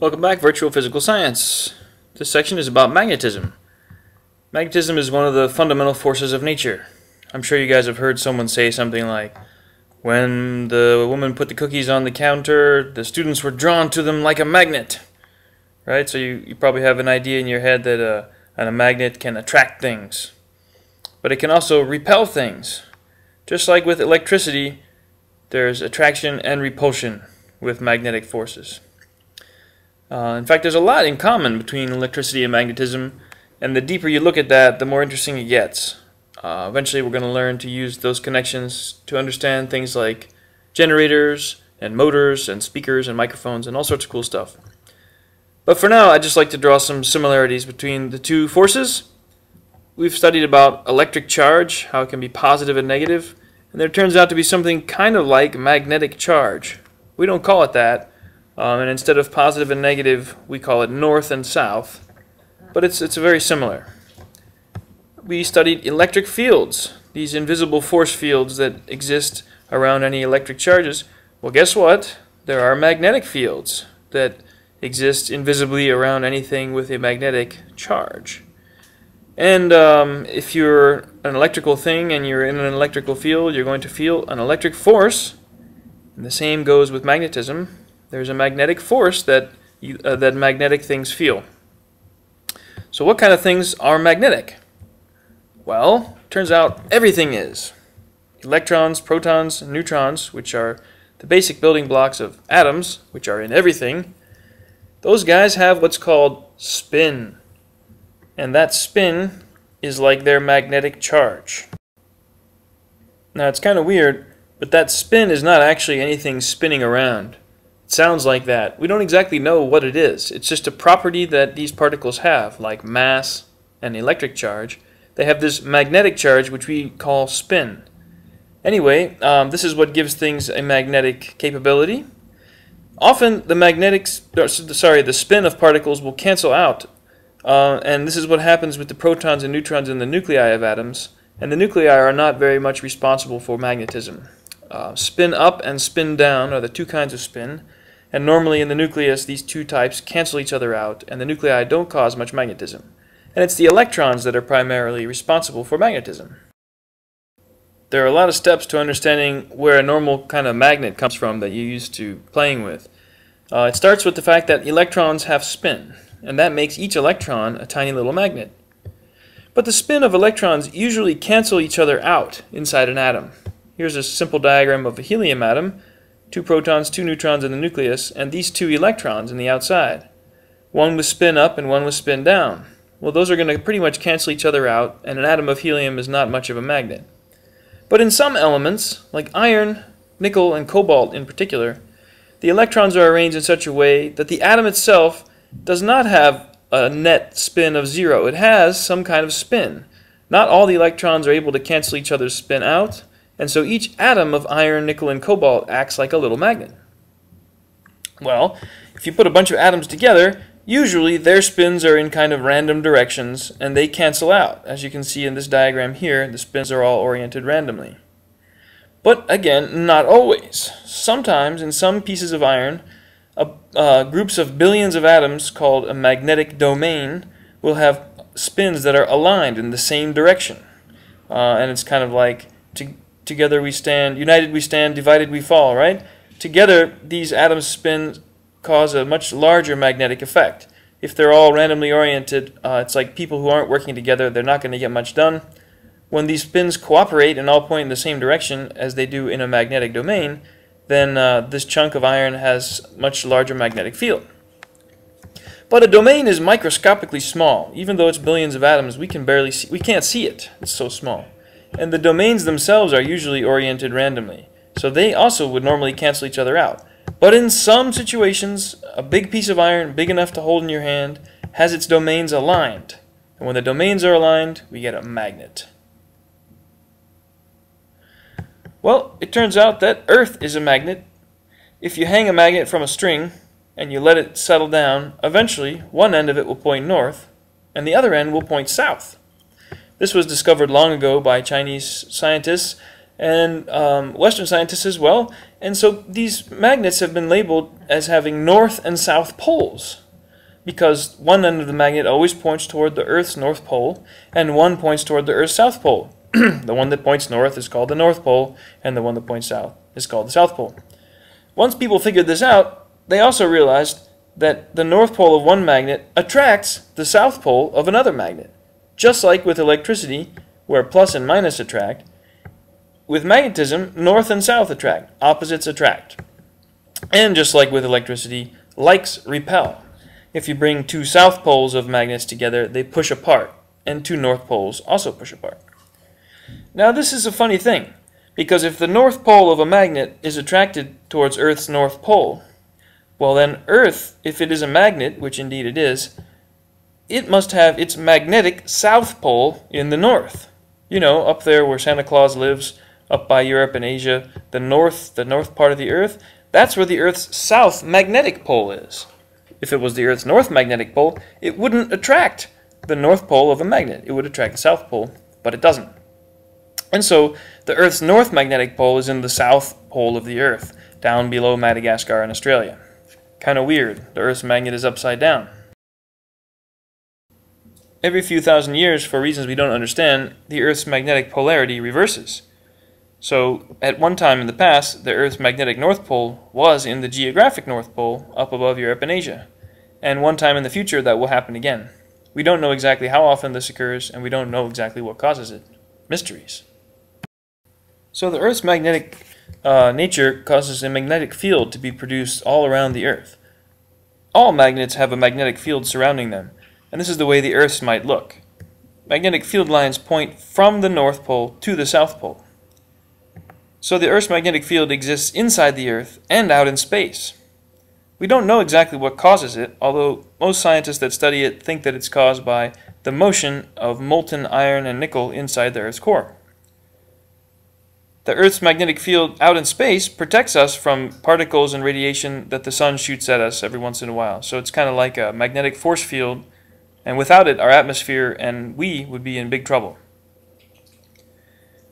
Welcome back, Virtual Physical Science. This section is about magnetism. Magnetism is one of the fundamental forces of nature. I'm sure you guys have heard someone say something like, when the woman put the cookies on the counter, the students were drawn to them like a magnet. Right? So you probably have an idea in your head that a magnet can attract things. But it can also repel things. Just like with electricity, there's attraction and repulsion with magnetic forces. In fact, there's a lot in common between electricity and magnetism, and the deeper you look at that, the more interesting it gets. Eventually we're going to learn to use those connections to understand things like generators and motors and speakers and microphones and all sorts of cool stuff. But for now, I'd just like to draw some similarities between the two forces. We've studied about electric charge, how it can be positive and negative, and there turns out to be something kind of like magnetic charge. We don't call it that. And instead of positive and negative, we call it north and south. But it's very similar. We studied electric fields, these invisible force fields that exist around any electric charges. Well, guess what? There are magnetic fields that exist invisibly around anything with a magnetic charge. And if you're an electrical thing and you're in an electrical field, you're going to feel an electric force. And the same goes with magnetism. There's a magnetic force that magnetic things feel. So what kind of things are magnetic? Well, turns out everything is. Electrons, protons, and neutrons, which are the basic building blocks of atoms, which are in everything, those guys have what's called spin. And that spin is like their magnetic charge. Now it's kind of weird, but that spin is not actually anything spinning around. It sounds like that. We don't exactly know what it is. It's just a property that these particles have, like mass and electric charge. They have this magnetic charge, which we call spin. Anyway, this is what gives things a magnetic capability. Often the spin of particles will cancel out, and this is what happens with the protons and neutrons in the nuclei of atoms. And the nuclei are not very much responsible for magnetism. Spin up and spin down are the two kinds of spin. And normally in the nucleus, these two types cancel each other out, and the nuclei don't cause much magnetism. And it's the electrons that are primarily responsible for magnetism. There are a lot of steps to understanding where a normal kind of magnet comes from that you're used to playing with. It starts with the fact that electrons have spin, and that makes each electron a tiny little magnet. But the spin of electrons usually cancel each other out inside an atom. Here's a simple diagram of a helium atom. 2 protons, 2 neutrons in the nucleus, and these 2 electrons in the outside. One with spin up and one with spin down. Well, those are going to pretty much cancel each other out, and an atom of helium is not much of a magnet. But in some elements, like iron, nickel, and cobalt in particular, the electrons are arranged in such a way that the atom itself does not have a net spin of 0. It has some kind of spin. Not all the electrons are able to cancel each other's spin out, and so each atom of iron, nickel, and cobalt acts like a little magnet. Well, if you put a bunch of atoms together, usually their spins are in kind of random directions, and they cancel out. As you can see in this diagram here, the spins are all oriented randomly. But again, not always. Sometimes, in some pieces of iron, groups of billions of atoms called a magnetic domain will have spins that are aligned in the same direction. And it's kind of like together we stand, united we stand, divided we fall, right? Together, these atoms' spins cause a much larger magnetic effect. If they're all randomly oriented, it's like people who aren't working together, they're not going to get much done. When these spins cooperate and all point in the same direction as they do in a magnetic domain, then this chunk of iron has much larger magnetic field. But a domain is microscopically small. Even though it's billions of atoms, we can't see it. It's so small. And the domains themselves are usually oriented randomly. So they also would normally cancel each other out. But in some situations, a big piece of iron, big enough to hold in your hand, has its domains aligned. And when the domains are aligned, we get a magnet. Well, it turns out that Earth is a magnet. If you hang a magnet from a string and you let it settle down, eventually one end of it will point north and the other end will point south. This was discovered long ago by Chinese scientists, and Western scientists as well. And so these magnets have been labeled as having north and south poles, because one end of the magnet always points toward the Earth's north pole, and one points toward the Earth's south pole. The one that points north is called the North Pole, and the one that points south is called the South Pole. Once people figured this out, they also realized that the North Pole of one magnet attracts the South Pole of another magnet. Just like with electricity, where plus and minus attract, with magnetism, north and south attract, opposites attract. And just like with electricity, likes repel. If you bring two south poles of magnets together, they push apart, and two north poles also push apart. Now this is a funny thing, because if the north pole of a magnet is attracted towards Earth's north pole, well then Earth, if it is a magnet, which indeed it is, it must have its magnetic south pole in the north. You know, up there where Santa Claus lives, up by Europe and Asia, the north part of the Earth, that's where the Earth's south magnetic pole is. If it was the Earth's north magnetic pole, it wouldn't attract the north pole of a magnet. It would attract the south pole, but it doesn't. And so the Earth's north magnetic pole is in the south pole of the Earth, down below Madagascar and Australia. Kind of weird. The Earth's magnet is upside down. Every few thousand years, for reasons we don't understand, the Earth's magnetic polarity reverses. So, at one time in the past, the Earth's magnetic north pole was in the geographic north pole, up above Europe and Asia. And one time in the future, that will happen again. We don't know exactly how often this occurs, and we don't know exactly what causes it. Mysteries. So the Earth's magnetic nature causes a magnetic field to be produced all around the Earth. All magnets have a magnetic field surrounding them, and this is the way the Earth's might look. Magnetic field lines point from the North Pole to the South Pole. So the Earth's magnetic field exists inside the Earth and out in space. We don't know exactly what causes it, although most scientists that study it think that it's caused by the motion of molten iron and nickel inside the Earth's core. The Earth's magnetic field out in space protects us from particles and radiation that the sun shoots at us every once in a while. So it's kind of like a magnetic force field, and without it, our atmosphere and we would be in big trouble.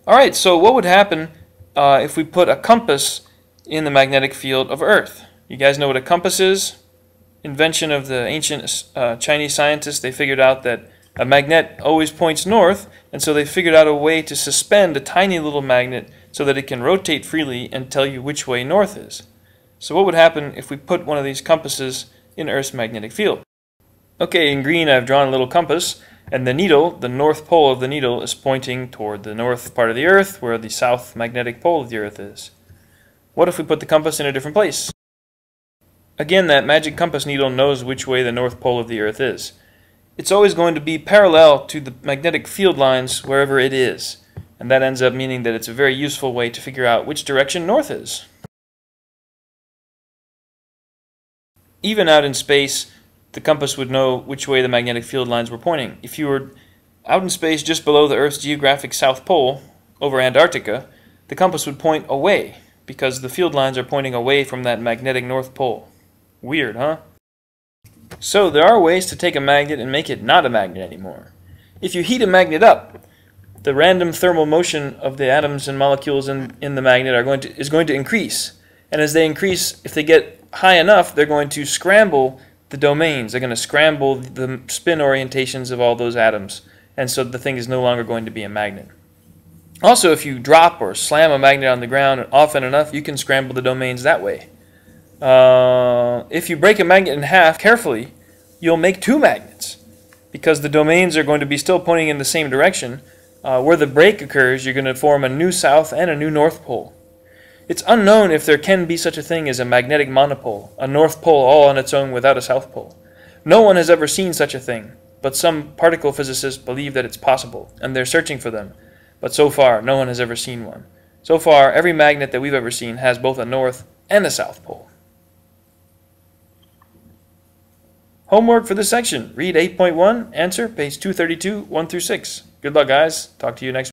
Alright, so what would happen if we put a compass in the magnetic field of Earth? You guys know what a compass is? Invention of the ancient Chinese scientists. They figured out that a magnet always points north, and so they figured out a way to suspend a tiny little magnet so that it can rotate freely and tell you which way north is. So what would happen if we put one of these compasses in Earth's magnetic field? Okay, in green I've drawn a little compass, and the needle, the north pole of the needle, is pointing toward the north part of the Earth, where the south magnetic pole of the Earth is. What if we put the compass in a different place? Again, that magic compass needle knows which way the north pole of the Earth is. It's always going to be parallel to the magnetic field lines wherever it is, and that ends up meaning that it's a very useful way to figure out which direction north is. Even out in space, the compass would know which way the magnetic field lines were pointing. If you were out in space just below the Earth's geographic south pole, over Antarctica, the compass would point away, because the field lines are pointing away from that magnetic north pole. Weird, huh? So there are ways to take a magnet and make it not a magnet anymore. If you heat a magnet up, the random thermal motion of the atoms and molecules in the magnet is going to increase. And as they increase, if they get high enough, they're going to scramble the domains. They're going to scramble the spin orientations of all those atoms. And so the thing is no longer going to be a magnet. Also, if you drop or slam a magnet on the ground often enough, you can scramble the domains that way. If you break a magnet in half carefully, you'll make two magnets, because the domains are going to be still pointing in the same direction. Where the break occurs, you're going to form a new south and a new north pole. It's unknown if there can be such a thing as a magnetic monopole, a north pole all on its own without a south pole. No one has ever seen such a thing, but some particle physicists believe that it's possible, and they're searching for them. But so far, no one has ever seen one. So far, every magnet that we've ever seen has both a north and a south pole. Homework for this section. Read 8.1, answer, page 232, 1 through 6. Good luck, guys. Talk to you next week.